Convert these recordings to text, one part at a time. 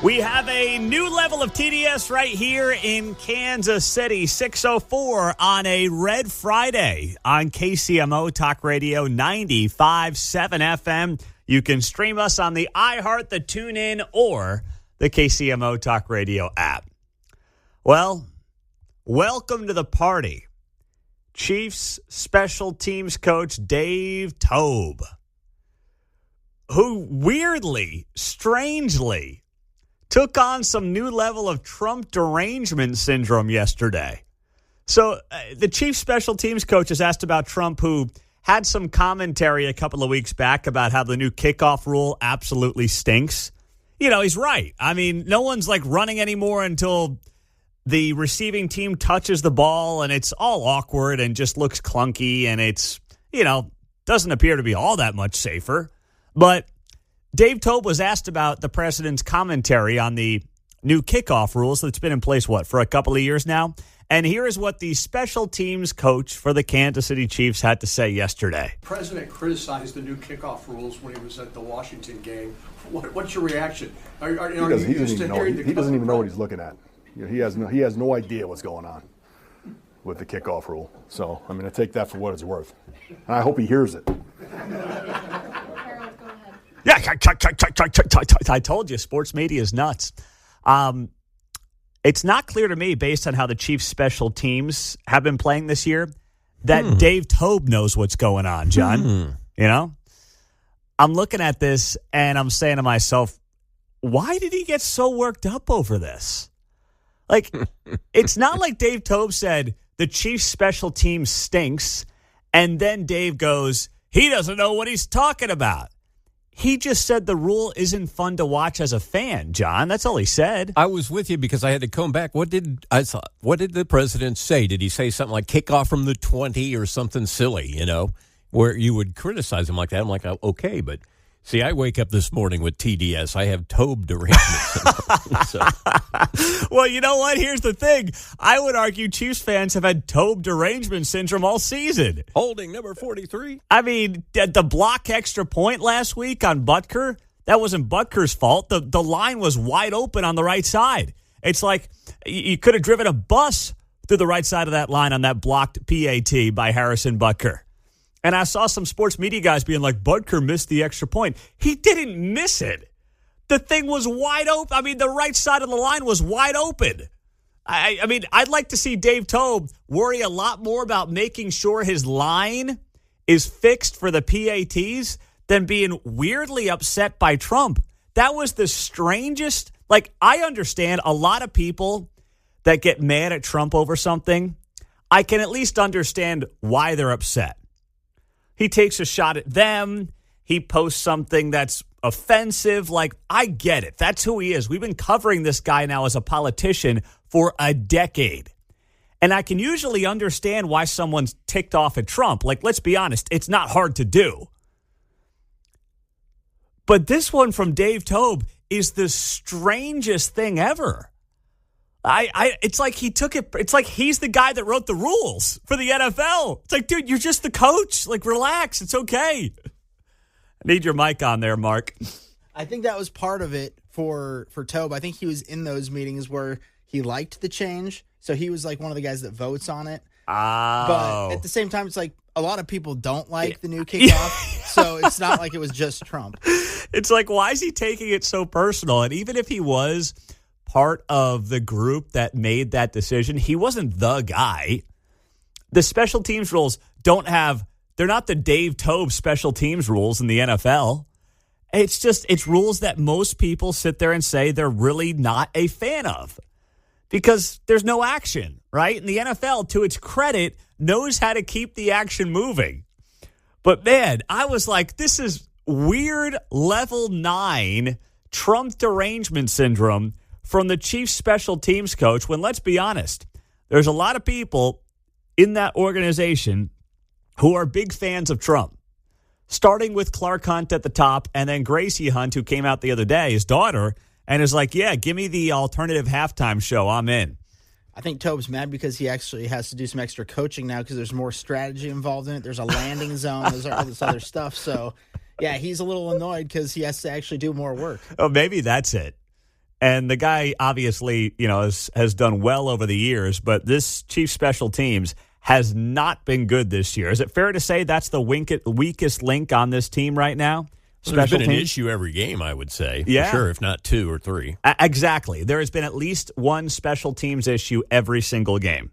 We have a new level of TDS right here in Kansas City, 6:04 on a Red Friday on KCMO Talk Radio 95.7 FM. You can stream us on the iHeart, the TuneIn, or the KCMO Talk Radio app. Well, welcome to the party. Chiefs special teams coach Dave Toub, who weirdly, strangely, took on some new level of Trump derangement syndrome yesterday. So the chief special teams coach is asked about Trump, who had some commentary a couple of weeks back about how the new kickoff rule absolutely stinks. You know, he's right. I mean, no one's like running anymore until the receiving team touches the ball, and it's all awkward and just looks clunky, and it's, you know, doesn't appear to be all that much safer. But Dave Toub was asked about the president's commentary on the new kickoff rules that's been in place, for a couple of years now? And here is what the special teams coach for the Kansas City Chiefs had to say yesterday. The president criticized the new kickoff rules when he was at the Washington game. What's your reaction? He doesn't even know what he's looking at. You know, he has no idea what's going on with the kickoff rule. So, I mean, I take that for what it's worth. And I hope he hears it. Yeah, I told you, sports media is nuts. It's not clear to me, based on how the Chiefs special teams have been playing this year, that Dave Toub knows what's going on, John. You know? I'm looking at this, and I'm saying to myself, why did he get so worked up over this? Like, it's not like Dave Toub said, the Chiefs special team stinks, and then Dave goes, he doesn't know what he's talking about. He just said the rule isn't fun to watch as a fan, John. That's all he said. I was with you because I had to come back. What did the president say? Did he say something like kick off from the 20 or something silly, you know, where you would criticize him like that? I'm like, okay, but see, I wake up this morning with TDS. I have Toub derangement syndrome. Well, you know what? Here's the thing. I would argue Chiefs fans have had Toub derangement syndrome all season. Holding number 43. I mean, the block extra point last week on Butker, that wasn't Butker's fault. The line was wide open on the right side. It's like you could have driven a bus through the right side of that line on that blocked PAT by Harrison Butker. And I saw some sports media guys being like, Butker missed the extra point. He didn't miss it. The thing was wide open. I mean, the right side of the line was wide open. I mean, I'd like to see Dave Toub worry a lot more about making sure his line is fixed for the PATs than being weirdly upset by Trump. That was the strangest. Like, I understand a lot of people that get mad at Trump over something. I can at least understand why they're upset. He takes a shot at them. He posts something that's offensive. Like, I get it. That's who he is. We've been covering this guy now as a politician for a decade. And I can usually understand why someone's ticked off at Trump. Like, let's be honest, it's not hard to do. But this one from Dave Toub is the strangest thing ever. It's like he took it. It's like he's the guy that wrote the rules for the NFL. It's like, dude, you're just the coach. Like, relax. It's okay. I need your mic on there, Mark. I think that was part of it for Toub. I think he was in those meetings where he liked the change. So he was like one of the guys that votes on it. Oh. But at the same time, it's like a lot of people don't like the new kickoff. So it's not like it was just Trump. It's like, why is he taking it so personal? And even if he was part of the group that made that decision, he wasn't the guy. The special teams rules they're not the Dave Toub special teams rules in the NFL. It's rules that most people sit there and say they're really not a fan of because there's no action, right? And the NFL, to its credit, knows how to keep the action moving. But man, I was like, this is weird level 9 Trump derangement syndrome from the Chiefs special teams coach when, let's be honest, there's a lot of people in that organization who are big fans of Trump, starting with Clark Hunt at the top and then Gracie Hunt, who came out the other day, his daughter, and is like, yeah, give me the alternative halftime show. I'm in. I think Toub's mad because he actually has to do some extra coaching now because there's more strategy involved in it. There's a landing zone. There's all this other stuff. So, yeah, he's a little annoyed because he has to actually do more work. Oh, maybe that's it. And the guy obviously, has done well over the years, but this Chiefs special teams has not been good this year. Is it fair to say that's the weakest link on this team right now? There's been an issue every game, I would say. Yeah. For sure, if not 2 or 3. Exactly. There has been at least one special teams issue every single game.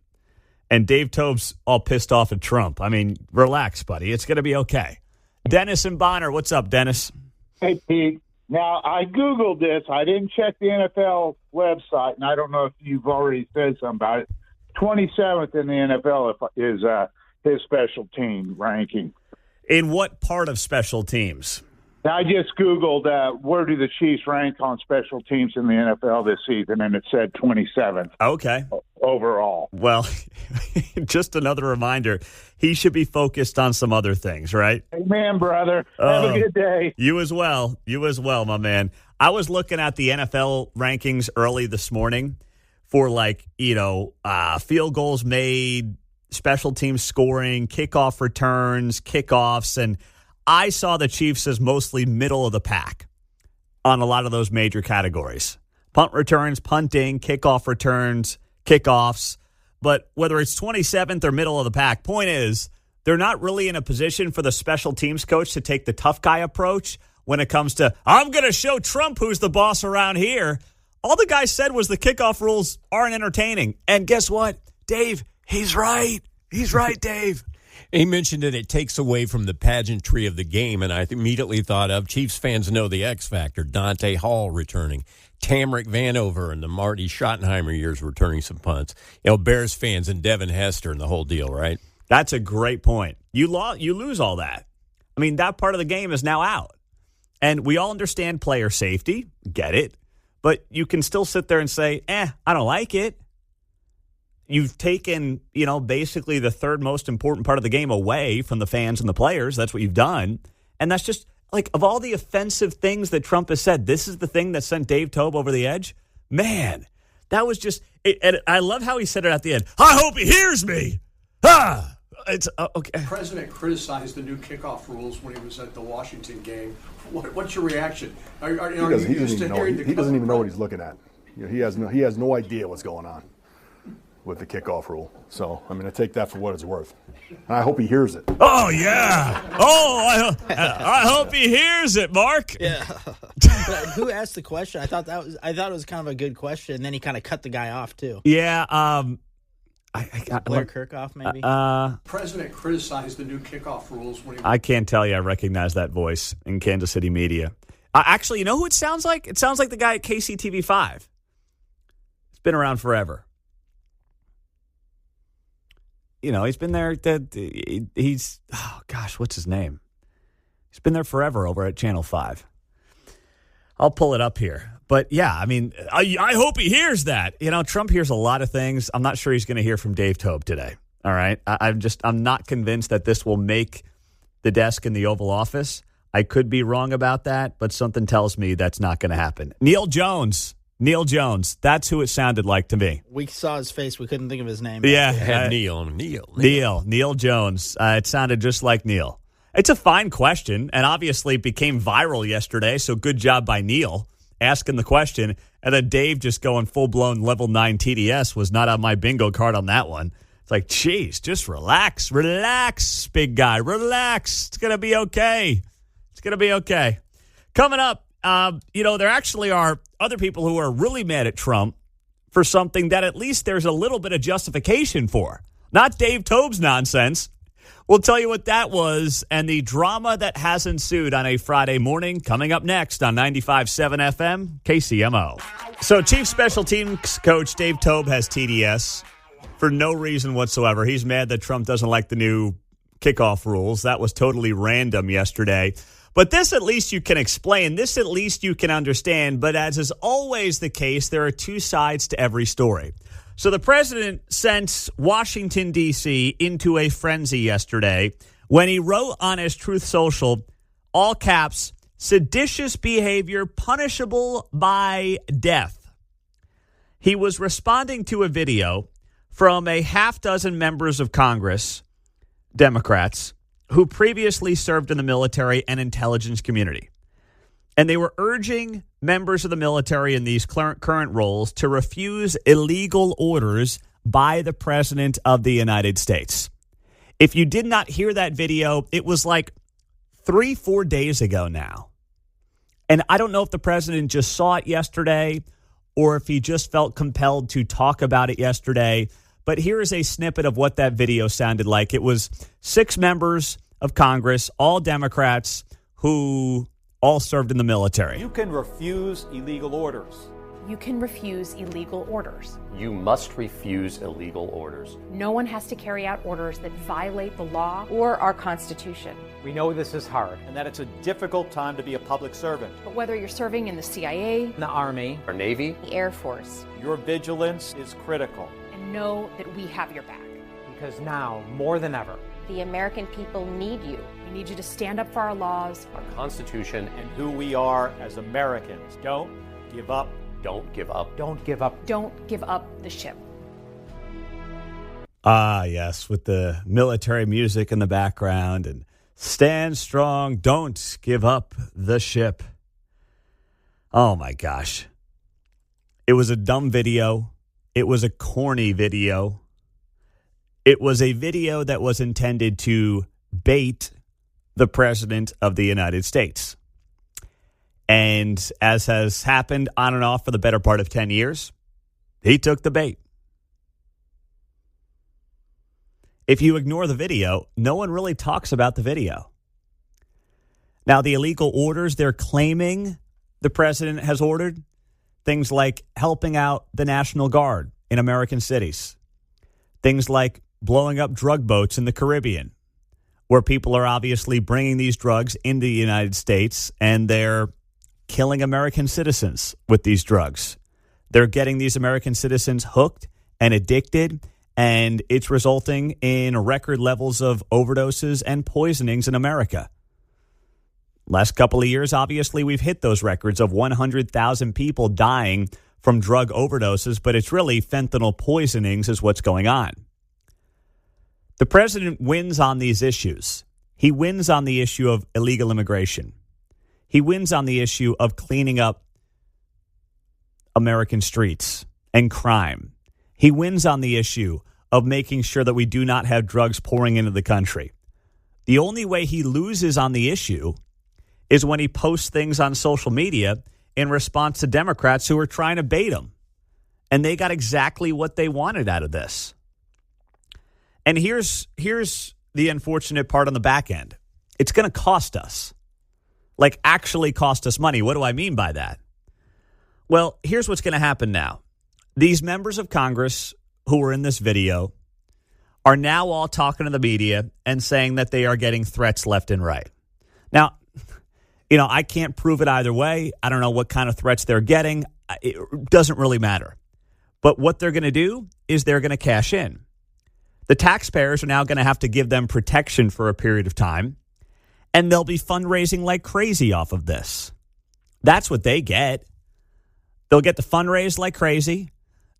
And Dave Tobe's all pissed off at Trump. I mean, relax, buddy. It's going to be okay. Dennis and Bonner. What's up, Dennis? Hey, Pete. Now, I Googled this. I didn't check the NFL website, and I don't know if you've already said something about it. 27th in the NFL is his special team ranking. In what part of special teams? I just Googled where do the Chiefs rank on special teams in the NFL this season, and it said 27th. Okay. Overall. Well, just another reminder, he should be focused on some other things, right? Amen, brother. Have a good day. You as well. You as well, my man. I was looking at the NFL rankings early this morning for field goals made, special teams scoring, kickoff returns, kickoffs, and I saw the Chiefs as mostly middle of the pack on a lot of those major categories. Punt returns, punting, kickoff returns, kickoffs. But whether it's 27th or middle of the pack, point is they're not really in a position for the special teams coach to take the tough guy approach when it comes to, I'm going to show Trump who's the boss around here. All the guy said was the kickoff rules aren't entertaining. And guess what? Dave, he's right. He's right, Dave. He mentioned that it takes away from the pageantry of the game, and I immediately thought of Chiefs fans know the X Factor. Dante Hall returning. Tamrick Vanover and the Marty Schottenheimer years returning some punts. Bears fans and Devin Hester and the whole deal, right? That's a great point. You lose all that. I mean, that part of the game is now out. And we all understand player safety. Get it. But you can still sit there and say, I don't like it. You've taken, basically the third most important part of the game away from the fans and the players. That's what you've done. And that's just, of all the offensive things that Trump has said, this is the thing that sent Dave Tobe over the edge? Man, that was just, and I love how he said it at the end. I hope he hears me. It's okay. The president criticized the new kickoff rules when he was at the Washington game. What's your reaction? He doesn't even know what he's looking at. He has no idea what's going on with the kickoff rule. So, I mean, I take that for what it's worth. And I hope he hears it. Oh, yeah. Oh, I hope he hears it, Mark. Yeah. But who asked the question? I thought it was kind of a good question, and then he kind of cut the guy off, too. Yeah. Blair Kirchhoff, maybe? The president criticized the new kickoff rules when he I can't tell you I recognize that voice in Kansas City media. Actually, you know who it sounds like? It sounds like the guy at KCTV5. It's been around forever. He's been there. What's his name? He's been there forever over at Channel 5. I'll pull it up here. But, yeah, I mean, I hope he hears that. Trump hears a lot of things. I'm not sure he's going to hear from Dave Tobe today. All right? I'm not convinced that this will make the desk in the Oval Office. I could be wrong about that, but something tells me that's not going to happen. Neil Jones. That's who it sounded like to me. We saw his face. We couldn't think of his name. Yeah. Had Neil Jones. It sounded just like Neil. It's a fine question, and obviously it became viral yesterday, so good job by Neil asking the question. And then Dave just going full-blown level 9 TDS was not on my bingo card on that one. It's like, geez, just relax, big guy, relax. It's going to be okay. Coming up, there actually are other people who are really mad at Trump for something that at least there's a little bit of justification for. Not Dave Tobe's nonsense. We'll tell you what that was and the drama that has ensued on a Friday morning coming up next on 95.7 FM KCMO. So Chief Special Teams Coach Dave Tobe has TDS for no reason whatsoever. He's mad that Trump doesn't like the new kickoff rules. That was totally random yesterday. But this at least you can explain. This at least you can understand. But as is always the case, there are two sides to every story. So the president sent Washington, D.C. into a frenzy yesterday when he wrote on his Truth Social, all caps, seditious behavior punishable by death. He was responding to a video from a half dozen members of Congress, Democrats, who previously served in the military and intelligence community. And they were urging members of the military in these current roles to refuse illegal orders by the President of the United States. If you did not hear that video, it was like 3-4 days ago now. And I don't know if the president just saw it yesterday or if he just felt compelled to talk about it yesterday. But here is a snippet of what that video sounded like. It was 6 members of Congress, all Democrats, who all served in the military. You can refuse illegal orders. You can refuse illegal orders. You must refuse illegal orders. No one has to carry out orders that violate the law or our Constitution. We know this is hard and that it's a difficult time to be a public servant. But whether you're serving in the CIA, The Army, Our Navy, the Air Force, your vigilance is critical. and know that we have your back. Because now, more than ever, the American people need you. We need you to stand up for our laws, our Constitution, and who we are as Americans. Don't give up. don't give up. Don't give up. don't give up the ship. Ah, yes, with the military music in the background and stand strong, don't give up the ship. Oh, my gosh. It was a dumb video. It was a corny video. It was a video that was intended to bait the President of the United States. And as has happened on and off for the better part of 10 years, he took the bait. If you ignore the video, no one really talks about the video. Now, the illegal orders they're claiming the president has ordered, things like helping out the National Guard in American cities, things like blowing up drug boats in the Caribbean, where people are obviously bringing these drugs into the United States and they're killing American citizens with these drugs. They're getting these American citizens hooked and addicted, and it's resulting in record levels of overdoses and poisonings in America. Last couple of years, obviously, we've hit those records of 100,000 people dying from drug overdoses, but it's really fentanyl poisonings is what's going on. The president wins on these issues. He wins on the issue of illegal immigration. He wins on the issue of cleaning up American streets and crime. He wins on the issue of making sure that we do not have drugs pouring into the country. The only way he loses on the issue is when he posts things on social media in response to Democrats who are trying to bait him. And they got exactly what they wanted out of this. And here's the unfortunate part on the back end. It's going to cost us. Like, actually cost us money. What do I mean by that? Well, here's what's going to happen now. These members of Congress who were in this video are now all talking to the media and saying that they are getting threats left and right. Now, I can't prove it either way. I don't know what kind of threats they're getting. It doesn't really matter. But what they're going to do is they're going to cash in. The taxpayers are now going to have to give them protection for a period of time, and they'll be fundraising like crazy off of this. That's what they get. They'll get to fundraise like crazy.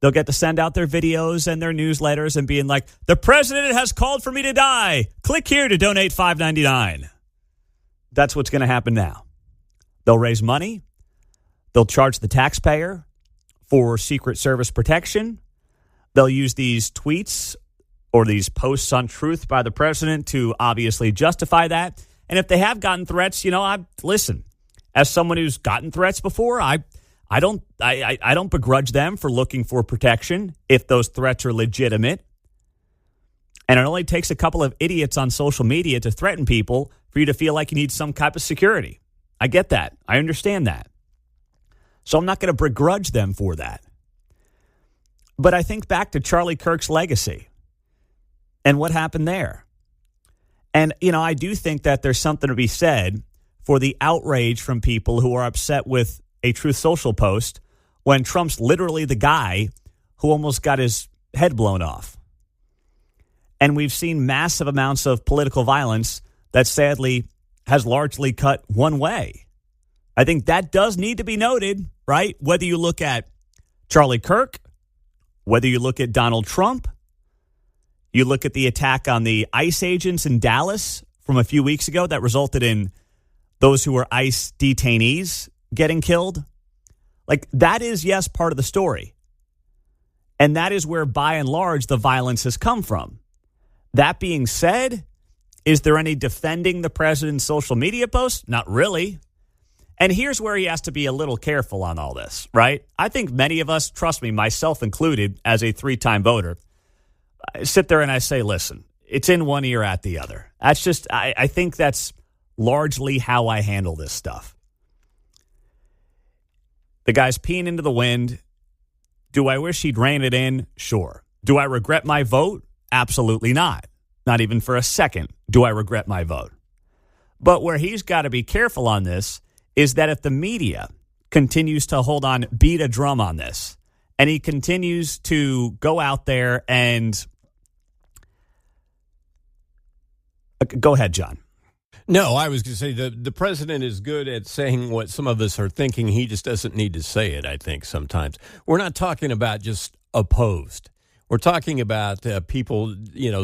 They'll get to send out their videos and their newsletters and being like, the president has called for me to die. Click here to donate $5.99. That's what's going to happen now. They'll raise money. They'll charge the taxpayer for Secret Service protection. They'll use these tweets or these posts on Truth by the president to obviously justify that. And if they have gotten threats, listen, as someone who's gotten threats before, I don't begrudge them for looking for protection if those threats are legitimate. And it only takes a couple of idiots on social media to threaten people for you to feel like you need some type of security. I get that. I understand that. So I'm not going to begrudge them for that. But I think back to Charlie Kirk's legacy and what happened there. And, I do think that there's something to be said for the outrage from people who are upset with a Truth Social post when Trump's literally the guy who almost got his head blown off. And we've seen massive amounts of political violence that sadly has largely cut one way. I think that does need to be noted, right? Whether you look at Charlie Kirk, whether you look at Donald Trump, you look at the attack on the ICE agents in Dallas from a few weeks ago that resulted in those who were ICE detainees getting killed. Like, that is, yes, part of the story. And that is where, by and large, the violence has come from. That being said, is there any defending the president's social media posts? Not really. And here's where he has to be a little careful on all this, right? I think many of us, trust me, myself included, as a 3-time voter, I sit there and I say, listen, it's in one ear, out the other. That's just, I think that's largely how I handle this stuff. The guy's peeing into the wind. Do I wish he'd rein it in? Sure. Do I regret my vote? Absolutely not. Not even for a second do I regret my vote. But where he's got to be careful on this is that if the media continues to beat a drum on this, and he continues to go out there and... Go ahead, John. No, I was going to say the president is good at saying what some of us are thinking. He just doesn't need to say it, I think, sometimes. We're not talking about just opposed. We're talking about people,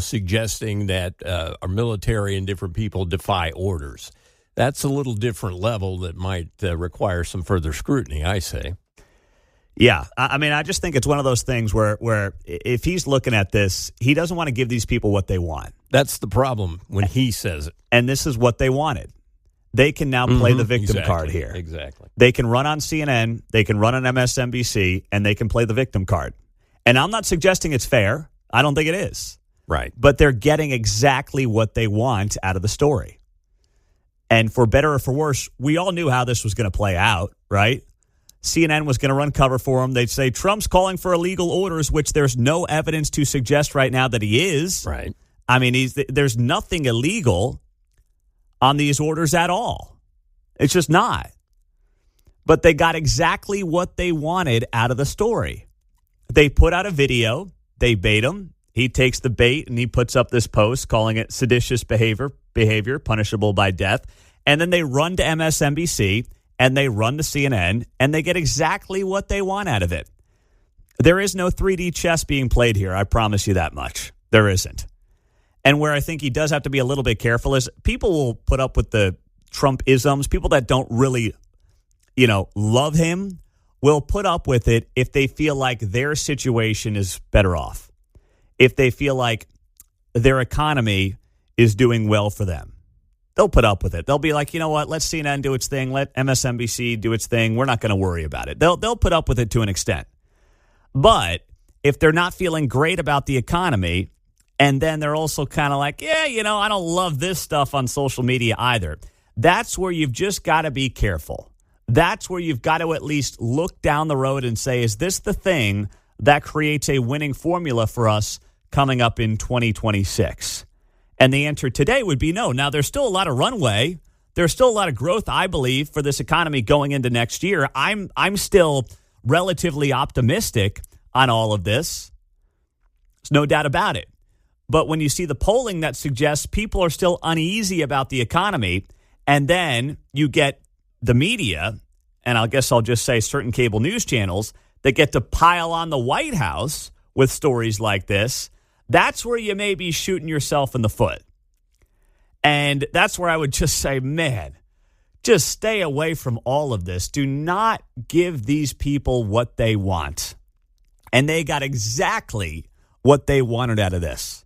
suggesting that our military and different people defy orders. That's a little different level that might require some further scrutiny, I say. Yeah, I mean, I just think it's one of those things where if he's looking at this, he doesn't want to give these people what they want. That's the problem when he says it. And this is what they wanted. They can now play the victim card here. Exactly. They can run on CNN, they can run on MSNBC, and they can play the victim card. And I'm not suggesting it's fair. I don't think it is. Right. But they're getting exactly what they want out of the story. And for better or for worse, we all knew how this was going to play out, right? CNN was going to run cover for him. They'd say Trump's calling for illegal orders, which there's no evidence to suggest right now that he is. Right. I mean, there's nothing illegal on these orders at all. It's just not. But they got exactly what they wanted out of the story. They put out a video. They bait him. He takes the bait and he puts up this post calling it seditious behavior punishable by death. And then they run to MSNBC and they run to CNN and they get exactly what they want out of it. There is no 3D chess being played here. I promise you that much. There isn't. And where I think he does have to be a little bit careful is people will put up with the Trump-isms. People that don't really, love him will put up with it if they feel like their situation is better off. If they feel like their economy is doing well for them. They'll put up with it. They'll be like, you know what, let CNN do its thing. Let MSNBC do its thing. We're not going to worry about it. They'll put up with it to an extent. But if they're not feeling great about the economy, and then they're also kind of like, I don't love this stuff on social media either. That's where you've just got to be careful. That's where you've got to at least look down the road and say, is this the thing that creates a winning formula for us coming up in 2026? And the answer today would be no. Now, there's still a lot of runway. There's still a lot of growth, I believe, for this economy going into next year. I'm still relatively optimistic on all of this. There's no doubt about it. But when you see the polling that suggests people are still uneasy about the economy, and then you get the media, and I guess I'll just say certain cable news channels, that get to pile on the White House with stories like this, that's where you may be shooting yourself in the foot. And that's where I would just say, man, just stay away from all of this. Do not give these people what they want. And they got exactly what they wanted out of this.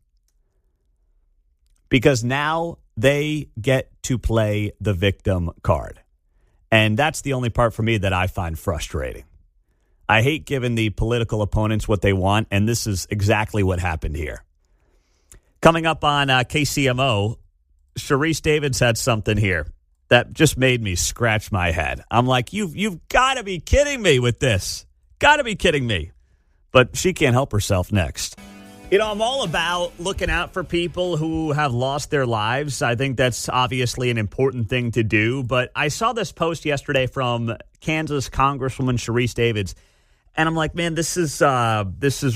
Because now they get to play the victim card. And that's the only part for me that I find frustrating. I hate giving the political opponents what they want, and this is exactly what happened here. Coming up on KCMO, Sharice Davids had something here that just made me scratch my head. I'm like, you've got to be kidding me with this. Got to be kidding me. But she can't help herself next. I'm all about looking out for people who have lost their lives. I think that's obviously an important thing to do. But I saw this post yesterday from Kansas Congresswoman Sharice Davids, and I'm like, man, this is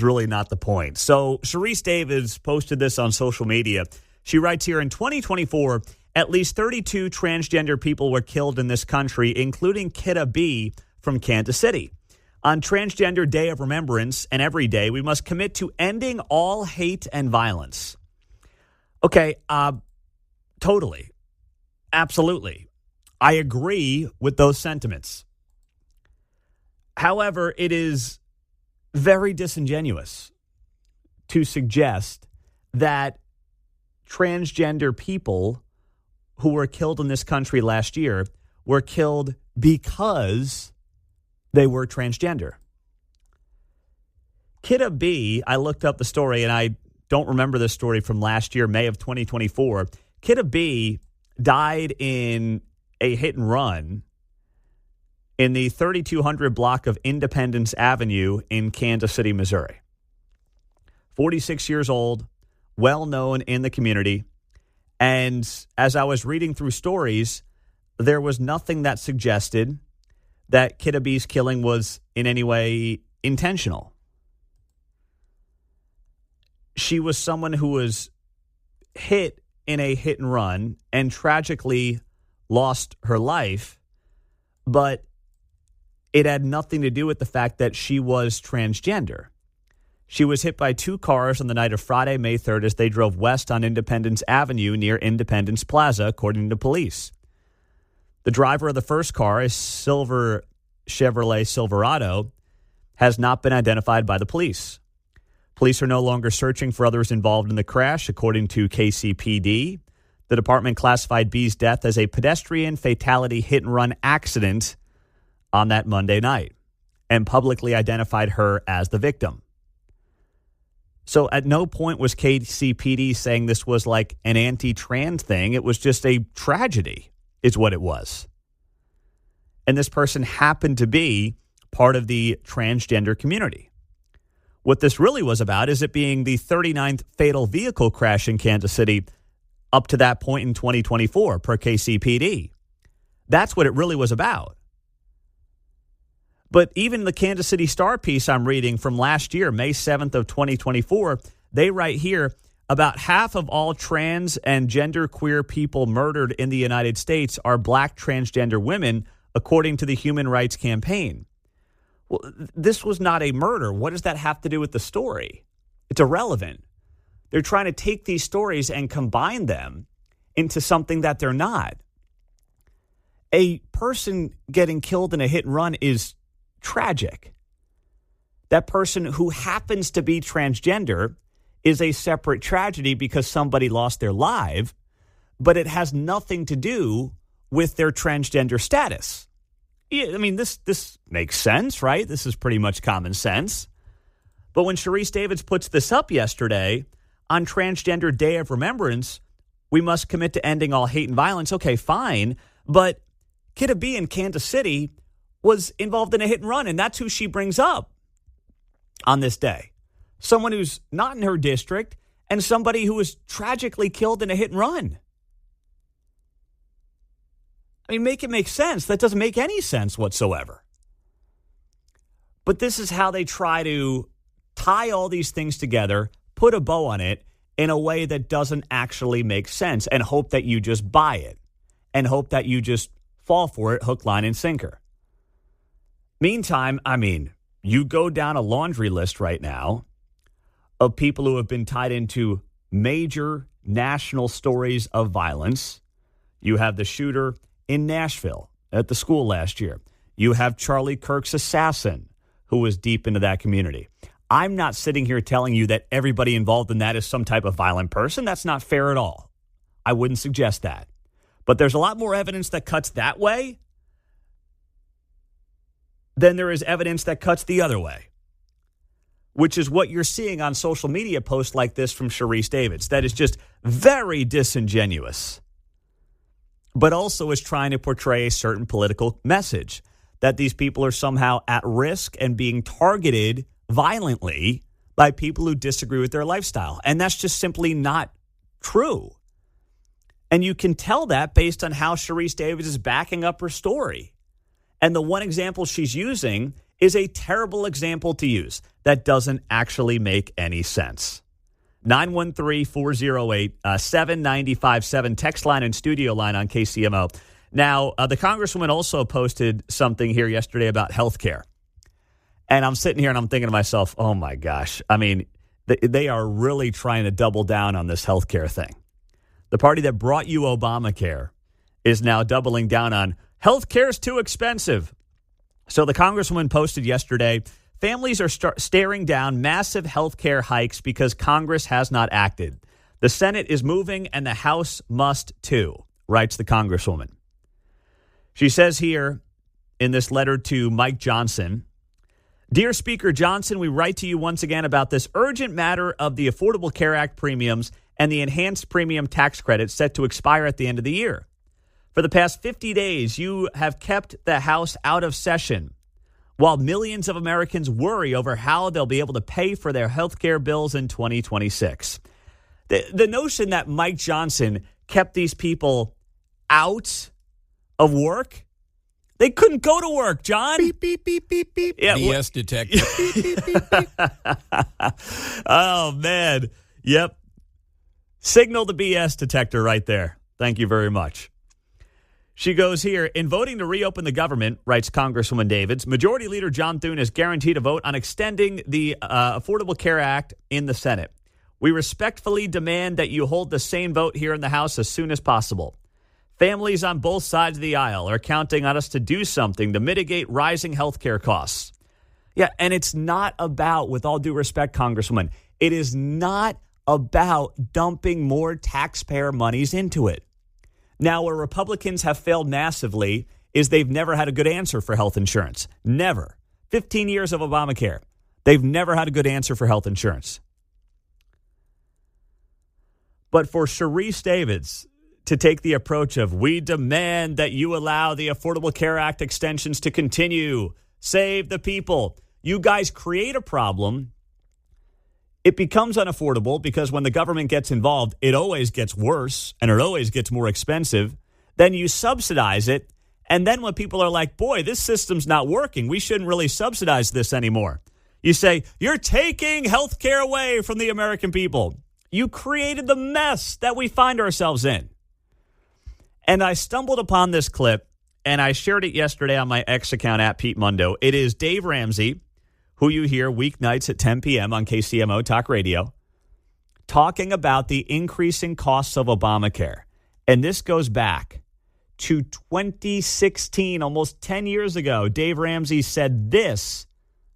really not the point. So Sharice Davids posted this on social media. She writes here, in 2024, at least 32 transgender people were killed in this country, including Kidda B from Kansas City. On Transgender Day of Remembrance and every day, we must commit to ending all hate and violence. Okay, totally. Absolutely. I agree with those sentiments. However, it is very disingenuous to suggest that transgender people who were killed in this country last year were killed because they were transgender. Kidda B, I looked up the story, and I don't remember this story from last year, May of 2024. Kidda B died in a hit and run in the 3200 block of Independence Avenue in Kansas City, Missouri. 46 years old, well known in the community. And as I was reading through stories, there was nothing that suggested that Kidda B's killing was in any way intentional. She was someone who was hit in a hit and run and tragically lost her life, but it had nothing to do with the fact that she was transgender. She was hit by two cars on the night of Friday, May 3rd, as they drove west on Independence Avenue near Independence Plaza, according to police. The driver of the first car, a silver Chevrolet Silverado, has not been identified by the police. Police are no longer searching for others involved in the crash, according to KCPD. The department classified B's death as a pedestrian fatality hit-and-run accident on that Monday night and publicly identified her as the victim. So at no point was KCPD saying this was like an anti-trans thing. It was just a tragedy is what it was. And this person happened to be part of the transgender community. What this really was about is it being the 39th fatal vehicle crash in Kansas City up to that point in 2024 per KCPD. That's what it really was about. But even the Kansas City Star piece I'm reading from last year, May 7th of 2024, they write here, about half of all trans and genderqueer people murdered in the United States are black transgender women, according to the Human Rights Campaign. Well, this was not a murder. What does that have to do with the story? It's irrelevant. They're trying to take these stories and combine them into something that they're not. A person getting killed in a hit and run is tragic. That person who happens to be transgender is a separate tragedy because somebody lost their life, but it has nothing to do with their transgender status. Yeah, I mean, this makes sense, right? This is pretty much common sense. But when Sharice Davids puts this up yesterday, on Transgender Day of Remembrance, we must commit to ending all hate and violence. Okay, fine. But Kidda B in Kansas City was involved in a hit and run, and that's who she brings up on this day. Someone who's not in her district and somebody who was tragically killed in a hit and run. I mean, make it make sense. That doesn't make any sense whatsoever. But this is how they try to tie all these things together, put a bow on it in a way that doesn't actually make sense, and hope that you just buy it and hope that you just fall for it hook, line, and sinker. Meantime, I mean, you go down a laundry list right now of people who have been tied into major national stories of violence. You have the shooter in Nashville at the school last year. You have Charlie Kirk's assassin, who was deep into that community. I'm not sitting here telling you that everybody involved in that is some type of violent person. That's not fair at all. I wouldn't suggest that. But there's a lot more evidence that cuts that way than there is evidence that cuts the other way, which is what you're seeing on social media posts like this from Sharice Davids. That is just very disingenuous, but also is trying to portray a certain political message that these people are somehow at risk and being targeted violently by people who disagree with their lifestyle. And that's just simply not true. And you can tell that based on how Sharice Davids is backing up her story. And the one example she's using is a terrible example to use that doesn't actually make any sense. 913-408-7957, text line and studio line on KCMO. Now, the Congresswoman also posted something here yesterday about health care. And I'm sitting here and I'm thinking to myself, oh my gosh, I mean, they are really trying to double down on this health care thing. The party that brought you Obamacare is now doubling down on health care is too expensive. So the Congresswoman posted yesterday, families are staring down massive health care hikes because Congress has not acted. The Senate is moving and the House must too, writes the Congresswoman. She says here in this letter to Mike Johnson, Dear Speaker Johnson, we write to you once again about this urgent matter of the Affordable Care Act premiums and the enhanced premium tax credit set to expire at the end of the year. For the past 50 days, you have kept the House out of session while millions of Americans worry over how they'll be able to pay for their health care bills in 2026. The notion that Mike Johnson kept these people out of work, they couldn't go to work, John. Beep, beep, beep, beep, beep. Yeah, BS detector. Oh, man. Yep. Signal the BS detector right there. Thank you very much. She goes here, in voting to reopen the government, writes Congresswoman Davids, Majority Leader John Thune is guaranteed a vote on extending the Affordable Care Act in the Senate. We respectfully demand that you hold the same vote here in the House as soon as possible. Families on both sides of the aisle are counting on us to do something to mitigate rising health care costs. Yeah, and it's not about, with all due respect, Congresswoman, it is not about dumping more taxpayer monies into it. Now, where Republicans have failed massively is they've never had a good answer for health insurance. Never. 15 years of Obamacare. They've never had a good answer for health insurance. But for Sharice Davids to take the approach of, we demand that you allow the Affordable Care Act extensions to continue, save the people. You guys create a problem. It becomes unaffordable because when the government gets involved, it always gets worse and it always gets more expensive. Then you subsidize it. And then when people are like, boy, this system's not working, we shouldn't really subsidize this anymore. You say, you're taking health care away from the American people. You created the mess that we find ourselves in. And I stumbled upon this clip and I shared it yesterday on my X account at Pete Mundo. It is Dave Ramsey, who you hear weeknights at 10 p.m. on KCMO Talk Radio, talking about the increasing costs of Obamacare. And this goes back to 2016, almost 10 years ago. Dave Ramsey said this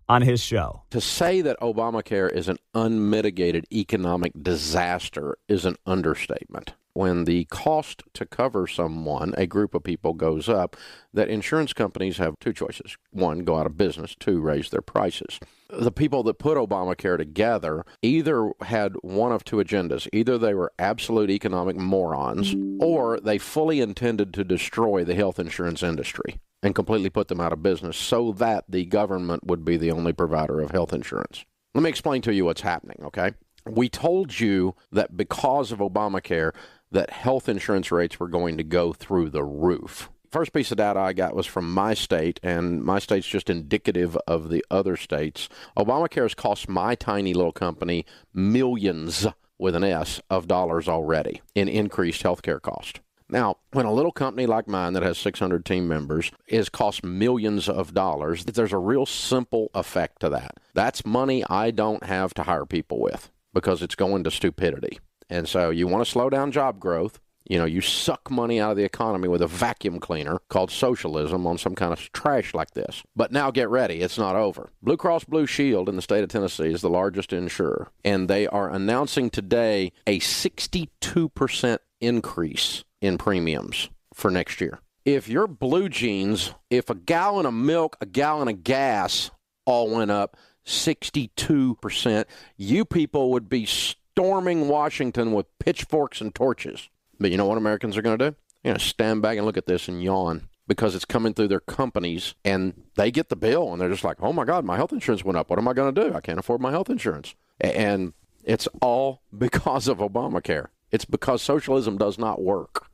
on his show. To say that Obamacare is an unmitigated economic disaster is an understatement. When the cost to cover someone, a group of people, goes up, that insurance companies have two choices. One, go out of business. Two, raise their prices. The people that put Obamacare together either had one of two agendas. Either they were absolute economic morons, or they fully intended to destroy the health insurance industry and completely put them out of business so that the government would be the only provider of health insurance. Let me explain to you what's happening, okay? We told you that because of Obamacare, that health insurance rates were going to go through the roof. First piece of data I got was from my state, and my state's just indicative of the other states. Obamacare has cost my tiny little company millions, with an S, of dollars already in increased health care cost. Now, when a little company like mine that has 600 team members is cost millions of dollars, there's a real simple effect to that. That's money I don't have to hire people with because it's going to stupidity. And so you want to slow down job growth. You know, you suck money out of the economy with a vacuum cleaner called socialism on some kind of trash like this. But now get ready. It's not over. Blue Cross Blue Shield in the state of Tennessee is the largest insurer. And they are announcing today a 62% increase in premiums for next year. If your blue jeans, if a gallon of milk, a gallon of gas all went up 62%, you people would be storming Washington with pitchforks and torches. But you know what Americans are going to do? They're going to stand back and look at this and yawn because it's coming through their companies and they get the bill and they're just like, oh my God, my health insurance went up. What am I going to do? I can't afford my health insurance. And it's all because of Obamacare. It's because socialism does not work.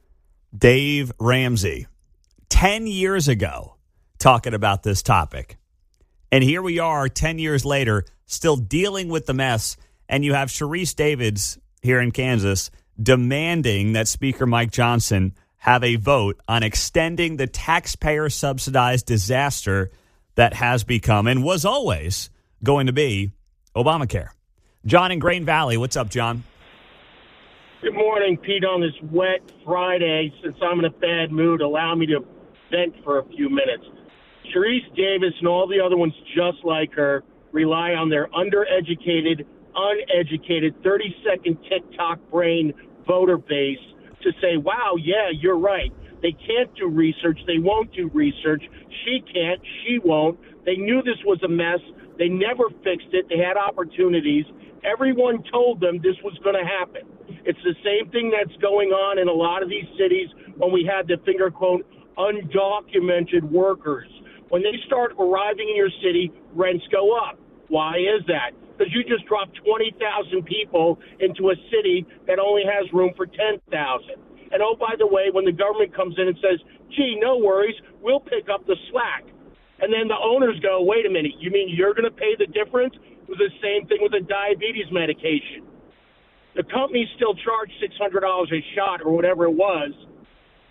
Dave Ramsey, 10 years ago, talking about this topic. And here we are 10 years later, still dealing with the mess. And you have Sharice Davids here in Kansas demanding that Speaker Mike Johnson have a vote on extending the taxpayer-subsidized disaster that has become and was always going to be Obamacare. John in Grain Valley. What's up, John? Good morning, Pete. On this wet Friday, since I'm in a bad mood, allow me to vent for a few minutes. Sharice Davis and all the other ones just like her rely on their undereducated, uneducated, 30-second TikTok brain voter base to say, wow, yeah, you're right. They can't do research. They won't do research. She can't. She won't. They knew this was a mess. They never fixed it. They had opportunities. Everyone told them this was going to happen. It's the same thing that's going on in a lot of these cities when we had the finger quote undocumented workers. When they start arriving in your city, rents go up. Why is that? Because you just dropped 20,000 people into a city that only has room for 10,000. And oh, by the way, when the government comes in and says, gee, no worries, we'll pick up the slack. And then the owners go, wait a minute, you mean you're going to pay the difference? It was the same thing with the diabetes medication. The companies still charge $600 a shot or whatever it was,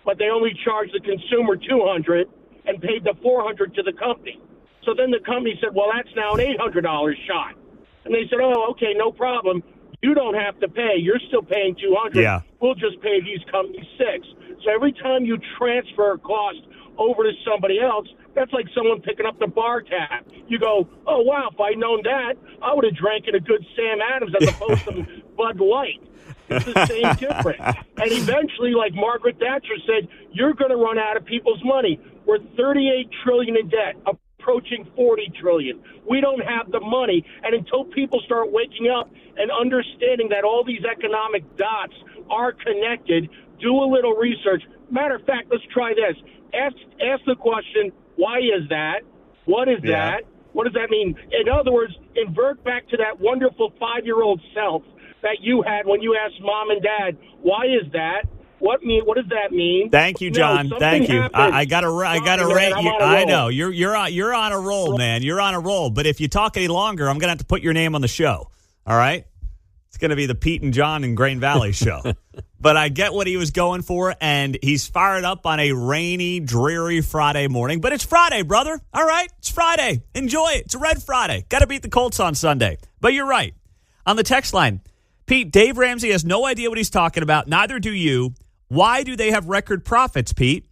but they only charged the consumer $200 and paid the $400 to the company. So then the company said, well, that's now an $800 shot. And they said, oh, okay, no problem. You don't have to pay. You're still paying $200. Yeah. We'll just pay these companies $6. So every time you transfer a cost over to somebody else, that's like someone picking up the bar tab. You go, oh, wow, if I'd known that, I would have drank in a good Sam Adams as opposed to Bud Light. It's the same difference. And eventually, like Margaret Thatcher said, you're going to run out of people's money. We're $38 trillion in debt, approaching $40 trillion. We don't have the money. And until people start waking up and understanding that all these economic dots are connected, do a little research. Matter of fact, let's try this. Ask the question, why is that? What is that? What does that mean? In other words, invert back to that wonderful 5-year-old self that you had when you asked mom and dad, why is that? What does that mean? Thank you, John. Thank you. I got to rate you. I know you're on a roll, man. You're on a roll. But if you talk any longer, I'm going to have to put your name on the show. All right? It's going to be the Pete and John in Grain Valley show. But I get what he was going for, and he's fired up on a rainy, dreary Friday morning. But it's Friday, brother. All right? It's Friday. Enjoy it. It's a Red Friday. Got to beat the Colts on Sunday. But you're right. On the text line, Pete, Dave Ramsey has no idea what he's talking about. Neither do you. Why do they have record profits, Pete?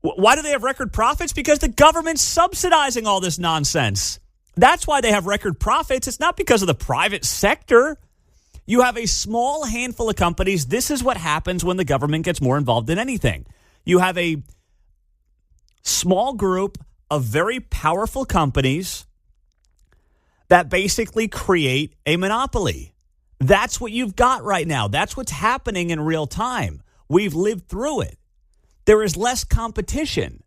Why do they have record profits? Because the government's subsidizing all this nonsense. That's why they have record profits. It's not because of the private sector. You have a small handful of companies. This is what happens when the government gets more involved in anything. You have a small group of very powerful companies that basically create a monopoly. That's what you've got right now. That's what's happening in real time. We've lived through it. There is less competition.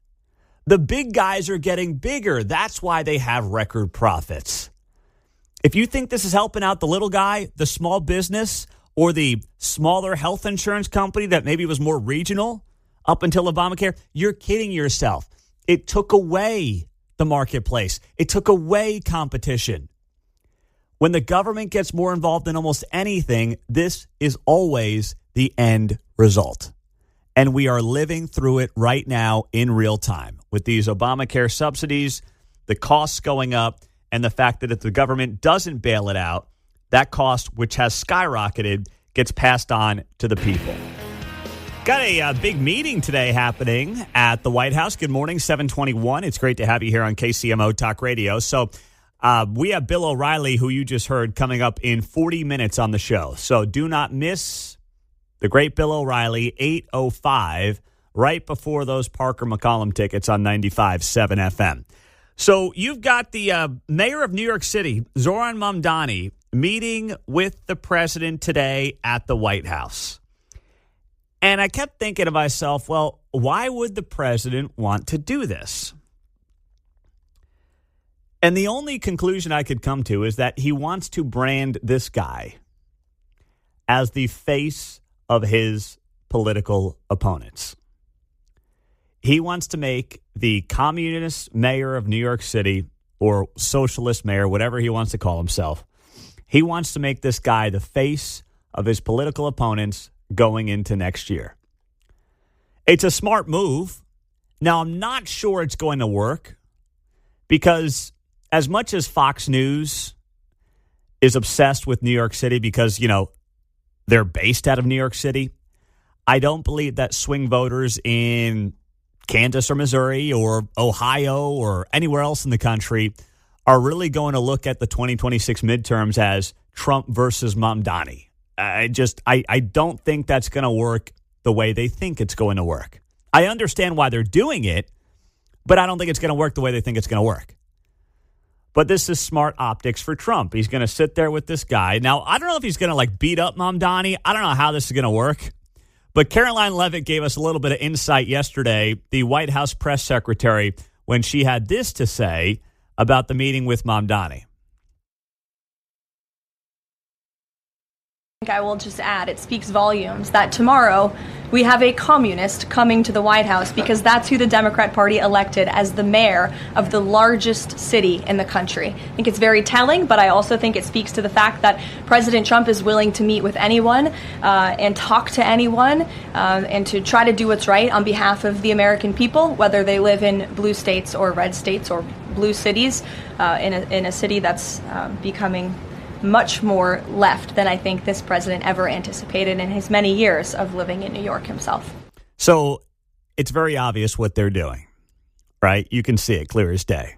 The big guys are getting bigger. That's why they have record profits. If you think this is helping out the little guy, the small business, or the smaller health insurance company that maybe was more regional up until Obamacare, you're kidding yourself. It took away the marketplace. It took away competition. When the government gets more involved in almost anything, this is always the end result. And we are living through it right now in real time with these Obamacare subsidies, the costs going up, and the fact that if the government doesn't bail it out, that cost, which has skyrocketed, gets passed on to the people. Got a big meeting today happening at the White House. Good morning, 721. It's great to have you here on KCMO Talk Radio. So we have Bill O'Reilly, who you just heard, coming up in 40 minutes on the show. So do not miss the great Bill O'Reilly, 8:05, right before those Parker McCollum tickets on 95.7 FM. So you've got the mayor of New York City, Zohran Mamdani, meeting with the president today at the White House. And I kept thinking to myself, well, why would the president want to do this? And the only conclusion I could come to is that he wants to brand this guy as the face of his political opponents. He wants to make the communist mayor of New York City, or socialist mayor, whatever he wants to call himself, he wants to make this guy the face of his political opponents going into next year. It's a smart move. Now, I'm not sure it's going to work because as much as Fox News is obsessed with New York City because, you know, they're based out of New York City, I don't believe that swing voters in Kansas or Missouri or Ohio or anywhere else in the country are really going to look at the 2026 midterms as Trump versus Mamdani. I don't think that's going to work the way they think it's going to work. I understand why they're doing it, but I don't think it's going to work the way they think it's going to work. But this is smart optics for Trump. He's going to sit there with this guy. Now, I don't know if he's going to beat up Mamdani. I don't know how this is going to work. But Caroline Leavitt gave us a little bit of insight yesterday, the White House press secretary, when she had this to say about the meeting with Mamdani. I will just add, it speaks volumes that tomorrow we have a communist coming to the White House because that's who the Democrat Party elected as the mayor of the largest city in the country. I think it's very telling, but I also think it speaks to the fact that President Trump is willing to meet with anyone and talk to anyone and to try to do what's right on behalf of the American people, whether they live in blue states or red states or blue cities, in a city that's becoming much more left than I think this president ever anticipated in his many years of living in New York himself. So it's very obvious what they're doing, right? You can see it clear as day.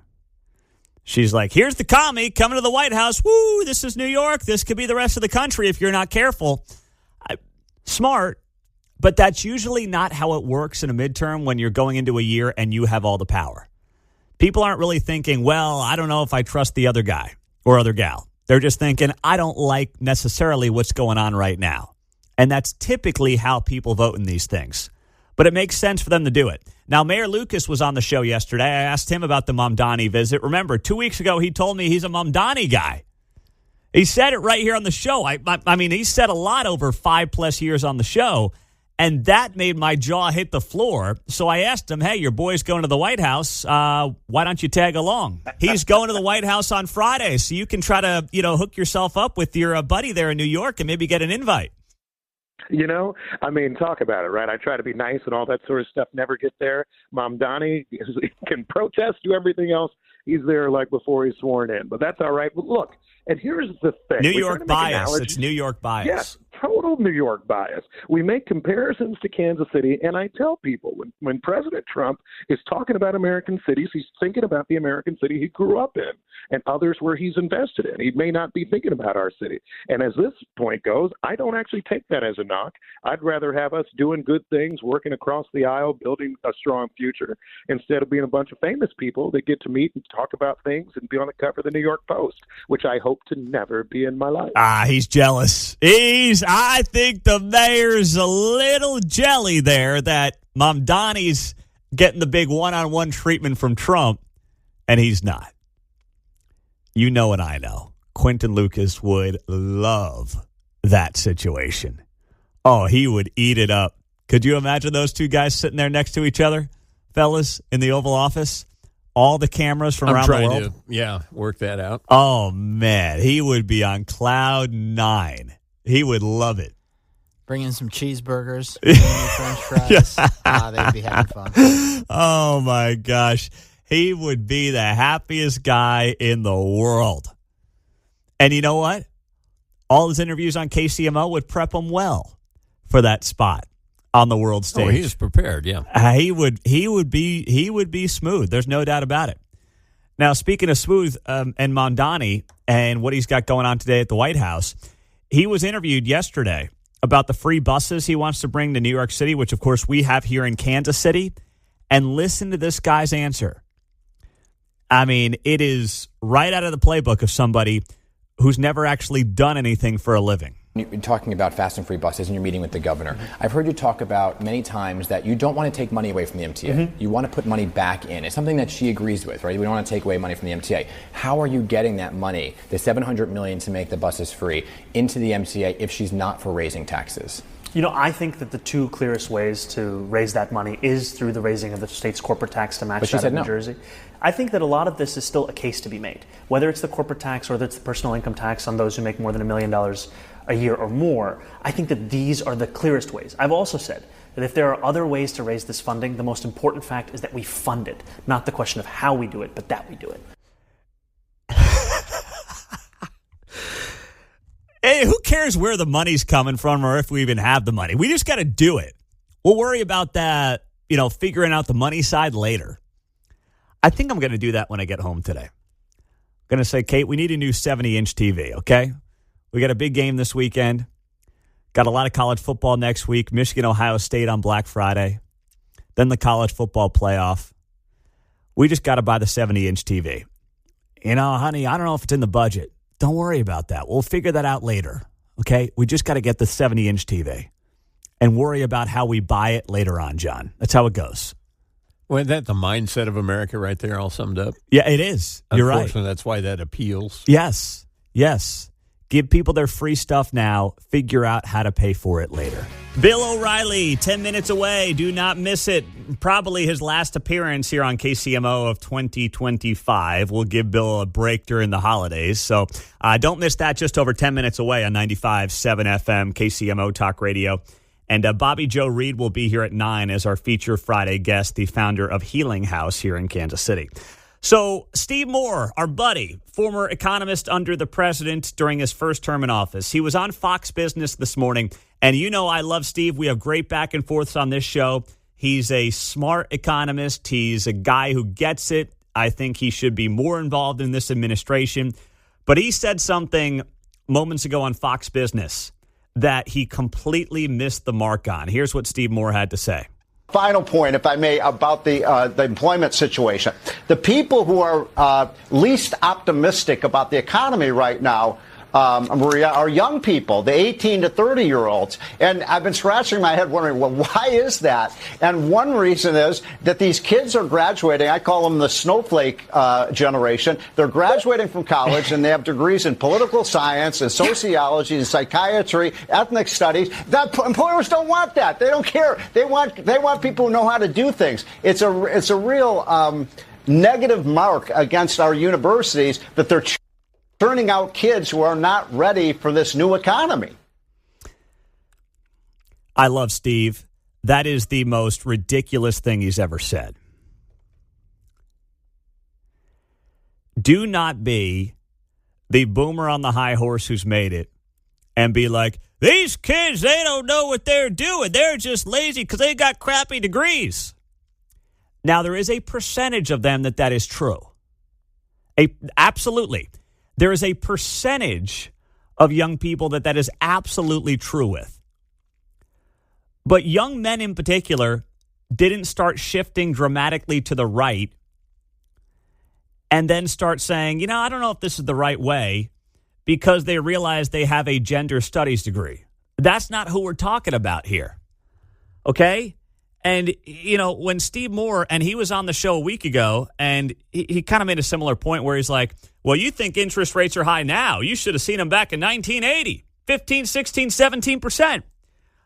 She's like, here's the commie coming to the White House. Woo, this is New York. This could be the rest of the country if you're not careful. Smart, but that's usually not how it works in a midterm when you're going into a year and you have all the power. People aren't really thinking, well, I don't know if I trust the other guy or other gal. They're just thinking, I don't like necessarily what's going on right now. And that's typically how people vote in these things. But it makes sense for them to do it. Now, Mayor Lucas was on the show yesterday. I asked him about the Mamdani visit. Remember, 2 weeks ago, he told me he's a Mamdani guy. He said it right here on the show. I mean, he said a lot over 5+ years on the show. And that made my jaw hit the floor. So I asked him, hey, your boy's going to the White House. Why don't you tag along? He's going to the White House on Friday. So you can try to, hook yourself up with your buddy there in New York and maybe get an invite. Talk about it, right? I try to be nice and all that sort of stuff. Never get there. Mamdani can protest, do everything else. He's there before he's sworn in. But that's all right. But look, and here's the thing. New York bias. It's New York bias. Yes, total New York bias. We make comparisons to Kansas City, and I tell people when President Trump is talking about American cities, he's thinking about the American city he grew up in and others where he's invested in. He may not be thinking about our city. And as this point goes, I don't actually take that as a knock. I'd rather have us doing good things, working across the aisle, building a strong future, instead of being a bunch of famous people that get to meet and talk about things and be on the cover of the New York Post, which I hope to never be in my life. He's jealous. I think the mayor's a little jelly there that Mamdani's getting the big one-on-one treatment from Trump, and he's not. You know and I know. Quentin Lucas would love that situation. Oh, he would eat it up. Could you imagine those two guys sitting there next to each other, fellas, in the Oval Office? All the cameras from around the world. I'm trying to, work that out. Oh, man. He would be on cloud 9. He would love it. Bring in some cheeseburgers, French fries. They'd be having fun. Oh, my gosh. He would be the happiest guy in the world. And you know what? All his interviews on KCMO would prep him well for that spot on the world stage. Oh, he was prepared, yeah. He would be smooth. There's no doubt about it. Now, speaking of smooth and Mamdani and what he's got going on today at the White House, he was interviewed yesterday about the free buses he wants to bring to New York City, which, of course, we have here in Kansas City. And listen to this guy's answer. I mean, it is right out of the playbook of somebody who's never actually done anything for a living. You're talking about fast and free buses and you're meeting with the governor. I've heard you talk about many times that you don't want to take money away from the MTA. You want to put money back in. It's something that she agrees with, right? We don't want to take away money from the MTA. How are you getting that money, the $700 million to make the buses free, into the MTA if she's not for raising taxes? I think that the two clearest ways to raise that money is through the raising of the state's corporate tax to match that of New Jersey. I think that a lot of this is still a case to be made, whether it's the corporate tax or whether it's the personal income tax on those who make more than $1 million a year or more. I think that these are the clearest ways. I've also said that if there are other ways to raise this funding, the most important fact is that we fund it, not the question of how we do it, but that we do it. Hey, who cares where the money's coming from or if we even have the money? We just got to do it. We'll worry about that, figuring out the money side later. I think I'm going to do that when I get home today. I'm going to say, Kate, we need a new 70-inch TV, okay? We got a big game this weekend. Got a lot of college football next week. Michigan, Ohio State on Black Friday. Then the college football playoff. We just got to buy the 70-inch TV. Honey, I don't know if it's in the budget. Don't worry about that. We'll figure that out later, okay? We just got to get the 70-inch TV and worry about how we buy it later on, John. That's how it goes. Well, isn't that the mindset of America right there all summed up? Yeah, it is. You're right. Unfortunately, that's why that appeals. Yes. Give people their free stuff now. Figure out how to pay for it later. Bill O'Reilly, 10 minutes away. Do not miss it. Probably his last appearance here on KCMO of 2025. We'll give Bill a break during the holidays. So don't miss that. Just over 10 minutes away on 95.7 FM, KCMO Talk Radio. And Bobby Joe Reed will be here at 9 as our feature Friday guest, the founder of Healing House here in Kansas City. So Steve Moore, our buddy, former economist under the president during his first term in office. He was on Fox Business this morning. And I love Steve. We have great back and forths on this show. He's a smart economist. He's a guy who gets it. I think he should be more involved in this administration. But he said something moments ago on Fox Business that he completely missed the mark on. Here's what Steve Moore had to say. Final point, if I may, about the employment situation. The people who are least optimistic about the economy right now, Maria, are young people, the 18 to 30-year-olds. And I've been scratching my head wondering, well, why is that? And one reason is that these kids are graduating. I call them the snowflake generation. They're graduating from college, and they have degrees in political science and sociology and psychiatry, ethnic studies. That employers don't want that. They don't care. They want people who know how to do things. It's a real negative mark against our universities that they're turning out kids who are not ready for this new economy. I love Steve. That is the most ridiculous thing he's ever said. Do not be the boomer on the high horse who's made it and be like, these kids, they don't know what they're doing. They're just lazy because they got crappy degrees. Now, there is a percentage of them that is true. Absolutely. There is a percentage of young people that is absolutely true with. But young men in particular didn't start shifting dramatically to the right and then start saying, I don't know if this is the right way because they realize they have a gender studies degree. That's not who we're talking about here. Okay? And, when Steve Moore, and he was on the show a week ago, and he kind of made a similar point where he's like, well, you think interest rates are high now. You should have seen them back in 1980, 15, 16, 17%.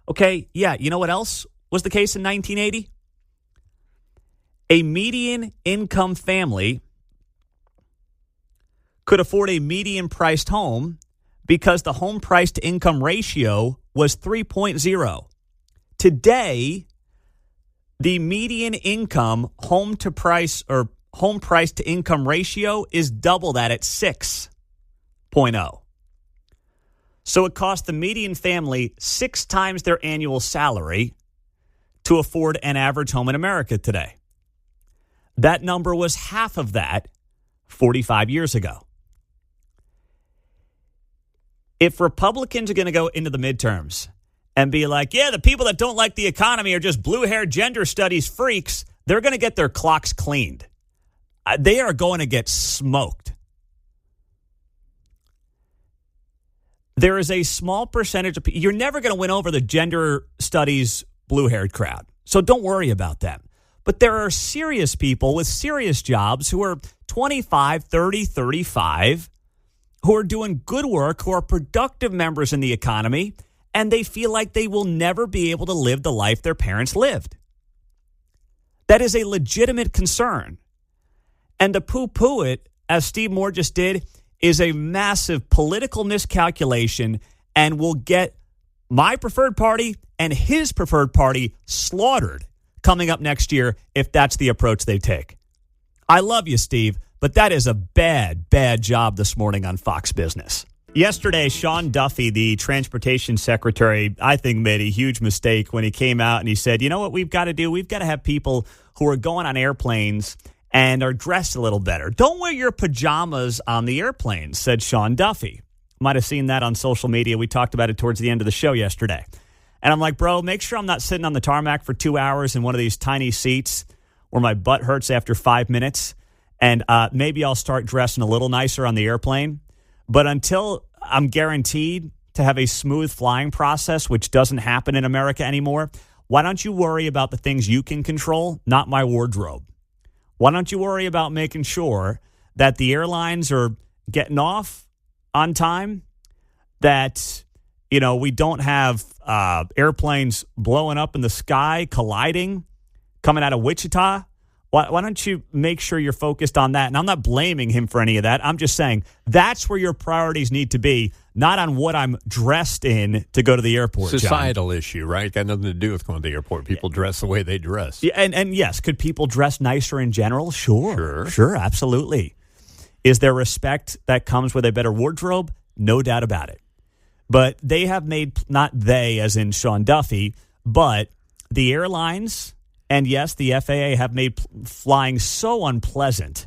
Okay, yeah, you know what else was the case in 1980? A median income family could afford a median priced home because the home price to income ratio was 3.0. Today, the median income home price to income ratio is double that at 6.0. So it costs the median family 6 times their annual salary to afford an average home in America today. That number was half of that 45 years ago. If Republicans are going to go into the midterms and be like, yeah, the people that don't like the economy are just blue-haired gender studies freaks, they're going to get their clocks cleaned. They are going to get smoked. There is a small percentage of people. You're never going to win over the gender studies blue-haired crowd, so don't worry about them. But there are serious people with serious jobs who are 25, 30, 35, who are doing good work, who are productive members in the economy, and they feel like they will never be able to live the life their parents lived. That is a legitimate concern. And to poo-poo it, as Steve Moore just did, is a massive political miscalculation and will get my preferred party and his preferred party slaughtered coming up next year if that's the approach they take. I love you, Steve, but that is a bad, bad job this morning on Fox Business. Yesterday, Sean Duffy, the transportation secretary, I think made a huge mistake when he came out and he said, you know what we've got to do? We've got to have people who are going on airplanes and are dressed a little better. Don't wear your pajamas on the airplane, said Sean Duffy. Might have seen that on social media. We talked about it towards the end of the show yesterday. And I'm like, bro, make sure I'm not sitting on the tarmac for 2 hours in one of these tiny seats where my butt hurts after 5 minutes. And maybe I'll start dressing a little nicer on the airplane. But until I'm guaranteed to have a smooth flying process, which doesn't happen in America anymore, why don't you worry about the things you can control, not my wardrobe? Why don't you worry about making sure that the airlines are getting off on time, that, you know, we don't have airplanes blowing up in the sky, colliding, coming out of Wichita? Why don't you make sure you're focused on that? And I'm not blaming him for any of that. I'm just saying that's where your priorities need to be, not on what I'm dressed in to go to the airport. Societal issue, right? Got nothing to do with going to the airport. People dress the way they dress. Yeah, and yes, could people dress nicer in general? Sure, absolutely. Is there respect that comes with a better wardrobe? No doubt about it. But they have made, not they as in Sean Duffy, but the airlines and yes, the FAA have made flying so unpleasant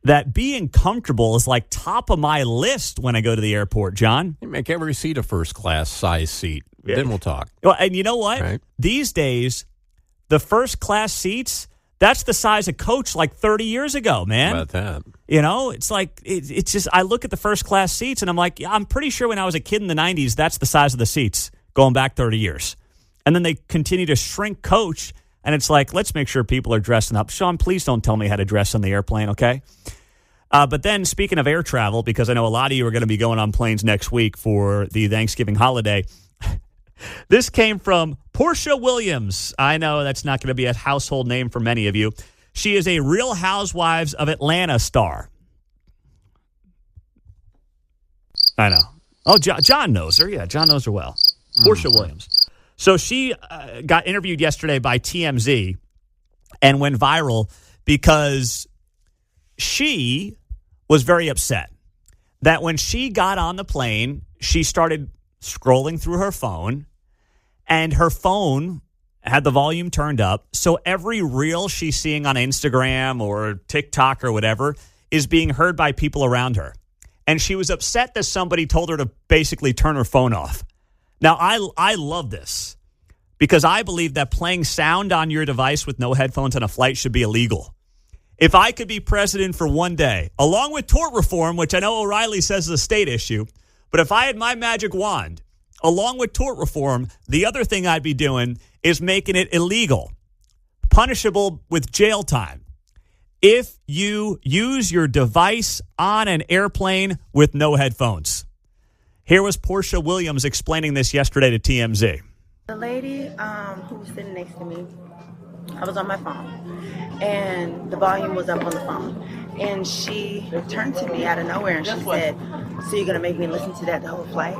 that being comfortable is like top of my list when I go to the airport, John. You make every seat a first-class size seat. Yeah. Then we'll talk. Well, and you know what? Right. These days, the first-class seats, that's the size of coach like 30 years ago, man. How about that? You know, it's like, it's just, I look at the first-class seats, and I'm like, yeah, I'm pretty sure when I was a kid in the 90s, that's the size of the seats going back 30 years. And then they continue to shrink coach. And it's like, let's make sure people are dressing up. Sean, please don't tell me how to dress on the airplane, okay? But then, speaking of air travel, because I know a lot of you are going to be going on planes next week for the Thanksgiving holiday, this came from Portia Williams. I know that's not going to be a household name for many of you. She is a Real Housewives of Atlanta star. I know. Oh, John knows her. Yeah, John knows her well. Portia Williams. So she got interviewed yesterday by TMZ and went viral because she was very upset that when she got on the plane, she started scrolling through her phone, and her phone had the volume turned up. So every reel she's seeing on Instagram or TikTok or whatever is being heard by people around her. And she was upset that somebody told her to basically turn her phone off. Now, I love this because I believe that playing sound on your device with no headphones on a flight should be illegal. If I could be president for one day, along with tort reform, which I know O'Reilly says is a state issue, but if I had my magic wand, along with tort reform, the other thing I'd be doing is making it illegal, punishable with jail time, if you use your device on an airplane with no headphones. Here was Portia Williams explaining this yesterday to TMZ. The lady who was sitting next to me, I was on my phone, and the volume was up on the phone. And she turned to me out of nowhere, and she said, "So you're going to make me listen to that the whole flight?"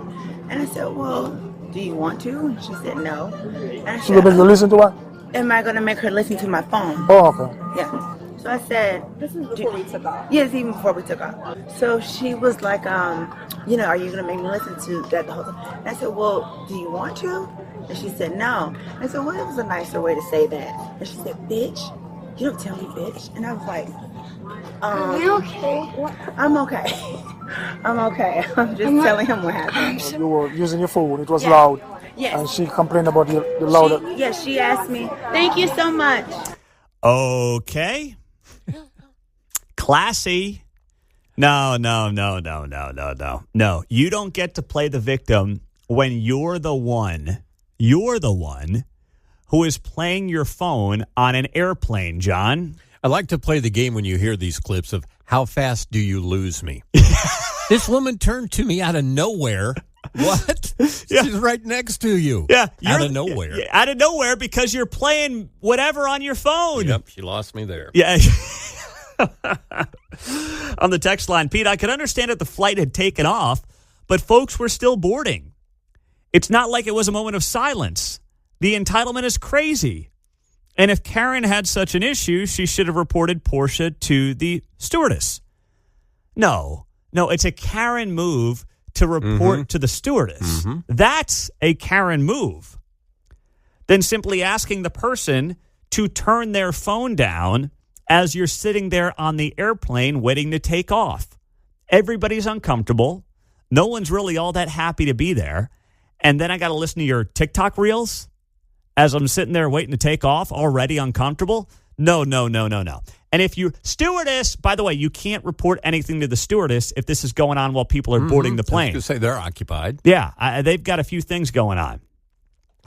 And I said, "Well, do you want to?" And she said, "No." And I said, "So you listen to what? Am I going to make her listen to my phone?" Oh, okay. Yeah. So I said, "This is before we took off." Yes, even before we took off. So she was like, are you going to make me listen to that the whole time? And I said, "Well, do you want to?" And she said, "No." And I said, "Well, it was a nicer way to say that." And she said, "Bitch, you don't tell me bitch." And I was like, Are you okay? I'm okay. I'm okay. I'm just telling him what happened. You were using your phone. It was loud. Yes. And she complained about the loud. She asked me, "Thank you so much." Okay. Classy. No. No, you don't get to play the victim when you're the one who is playing your phone on an airplane, John. I like to play the game when you hear these clips of how fast do you lose me? This woman turned to me out of nowhere. What? Yeah. She's right next to you. Yeah. Out of nowhere. Out of nowhere because you're playing whatever on your phone. Yep, she lost me there. Yeah. On the text line, Pete, I could understand if the flight had taken off, but folks were still boarding. It's not like it was a moment of silence. The entitlement is crazy. And if Karen had such an issue, she should have reported Portia to the stewardess. No, it's a Karen move to report to the stewardess. That's a Karen move. Then simply asking the person to turn their phone down as you're sitting there on the airplane waiting to take off. Everybody's uncomfortable. No one's really all that happy to be there. And then I got to listen to your TikTok reels as I'm sitting there waiting to take off, already uncomfortable. No. And if you, stewardess, by the way, you can't report anything to the stewardess if this is going on while people are boarding the plane. I was going to say they're occupied. Yeah, they've got a few things going on.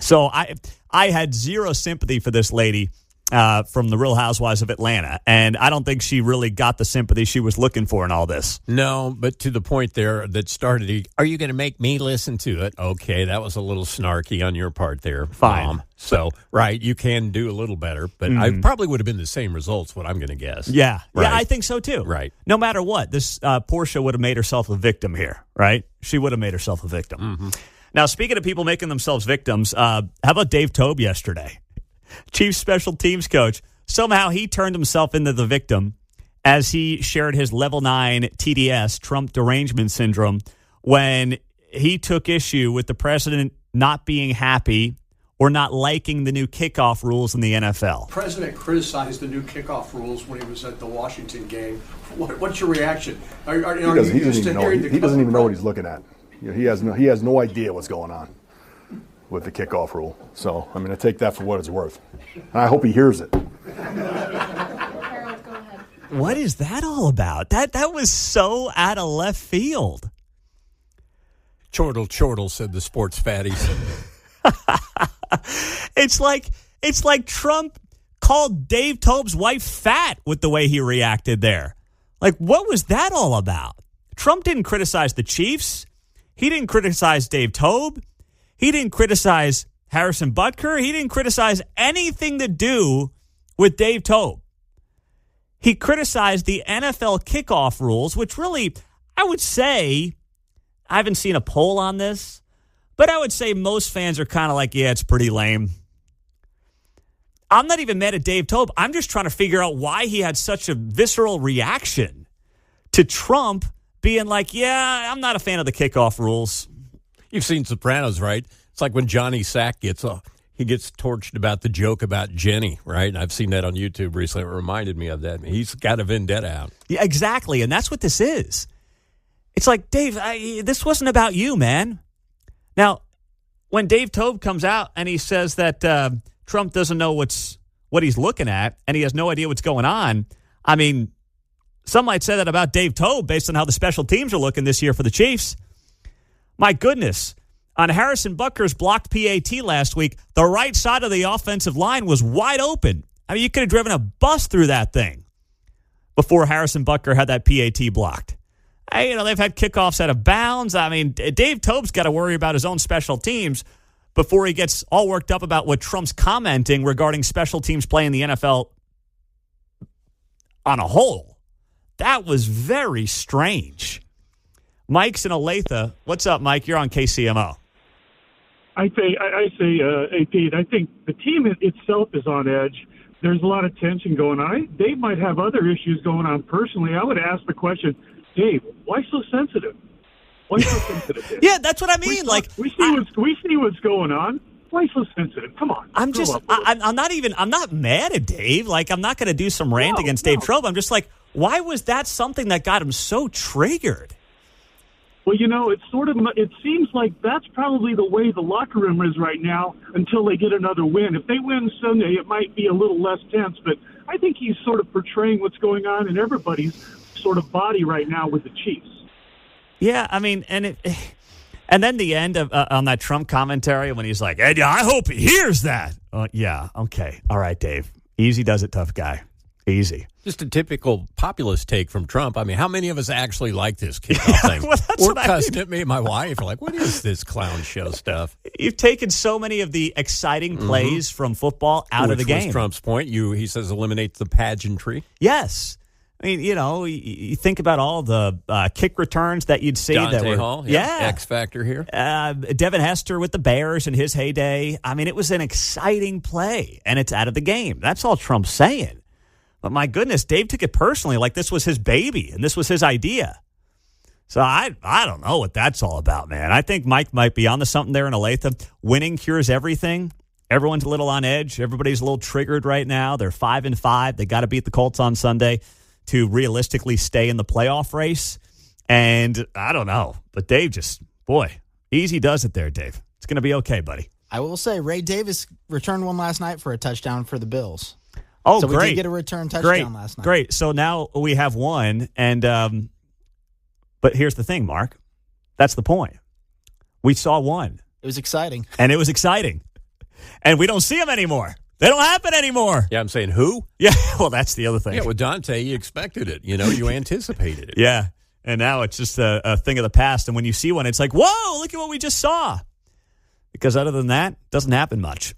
So I had zero sympathy for this lady from the Real Housewives of Atlanta, and I don't think she really got the sympathy she was looking for in all this. No, but to the point there that started, are you going to make me listen to it? Okay, that was a little snarky on your part there, Fine. Mom. So, right, you can do a little better, but I probably would have been the same results, what I'm going to guess. Yeah, right. Yeah, I think so too. Right. No matter what, this Portia would have made herself a victim here, right? She would have made herself a victim. Now, speaking of people making themselves victims, how about Dave Tobe yesterday? Chief special teams coach. Somehow he turned himself into the victim as he shared his level 9 TDS, Trump derangement syndrome, when he took issue with the president not being happy or not liking the new kickoff rules in the NFL. The president criticized the new kickoff rules when he was at the Washington game. What's your reaction? He doesn't even know what he's looking at. He has no idea what's going on with the kickoff rule. So, I mean, I take that for what it's worth. And I hope he hears it. What is that all about? That was so out of left field. Chortle, said the sports fatties. It's like Trump called Dave Tobe's wife fat with the way he reacted there. Like, what was that all about? Trump didn't criticize the Chiefs. He didn't criticize Dave Tobe. He didn't criticize Harrison Butker. He didn't criticize anything to do with Dave Tobe. He criticized the NFL kickoff rules, which really, I would say, I haven't seen a poll on this, but I would say most fans are kind of like, yeah, it's pretty lame. I'm not even mad at Dave Tobe. I'm just trying to figure out why he had such a visceral reaction to Trump being like, yeah, I'm not a fan of the kickoff rules. You've seen Sopranos, right? It's like when Johnny Sack gets torched about the joke about Jenny, right? I've seen that on YouTube recently. It reminded me of that. He's got a vendetta out. Yeah, exactly, and that's what this is. It's like, Dave, this wasn't about you, man. Now, when Dave Tobe comes out and he says that Trump doesn't know what he's looking at and he has no idea what's going on, I mean, some might say that about Dave Tobe based on how the special teams are looking this year for the Chiefs. My goodness, on Harrison Butker's blocked PAT last week, the right side of the offensive line was wide open. I mean, you could have driven a bus through that thing before Harrison Butker had that PAT blocked. They've had kickoffs out of bounds. I mean, Dave Tobe's got to worry about his own special teams before he gets all worked up about what Trump's commenting regarding special teams play in the NFL on a whole. That was very strange. Mike's in Olathe. What's up, Mike? You're on KCMO. I say, Pete, I think the team itself is on edge. There's a lot of tension going on. Dave might have other issues going on personally. I would ask the question, Dave, why so sensitive? Why so sensitive, Dave? Yeah, that's what I mean. We see what's going on. Why so sensitive? Come on. I'm not mad at Dave. Like, I'm not going to do some rant against Dave Tobe. I'm just like, why was that something that got him so triggered? Well, it seems like that's probably the way the locker room is right now until they get another win. If they win Sunday, it might be a little less tense, but I think he's sort of portraying what's going on in everybody's sort of body right now with the Chiefs. Yeah, I mean, and then the end of on that Trump commentary when he's like, I hope he hears that. Yeah, okay. All right, Dave. Easy does it, tough guy. Easy. Just a typical populist take from Trump. I mean, how many of us actually like this kickoff thing? Well, we're cussing at me and my wife. We're like, what is this clown show stuff? You've taken so many of the exciting plays from football out of the game. Which was Trump's point. He says eliminate the pageantry. Yes. I mean, you think about all the kick returns that you'd see. Dante Hall, X Factor here. Devin Hester with the Bears in his heyday. I mean, it was an exciting play, and it's out of the game. That's all Trump's saying. But my goodness, Dave took it personally, like this was his baby, and this was his idea. So I don't know what that's all about, man. I think Mike might be onto something there in Olathe. Winning cures everything. Everyone's a little on edge. Everybody's a little triggered right now. They're 5-5. They got to beat the Colts on Sunday to realistically stay in the playoff race. And I don't know. But Dave just, boy, easy does it there, Dave. It's going to be okay, buddy. I will say Ray Davis returned one last night for a touchdown for the Bills. Oh, so great. we did get a return touchdown last night. Great. So now we have one. And but here's the thing, Mark. That's the point. We saw one. It was exciting. And it was exciting. And we don't see them anymore. They don't happen anymore. Yeah, I'm saying who? Yeah, well, that's the other thing. Yeah, with Dante, you expected it. You anticipated it. Yeah. And now it's just a thing of the past. And when you see one, it's like, whoa, look at what we just saw. Because other than that, it doesn't happen much.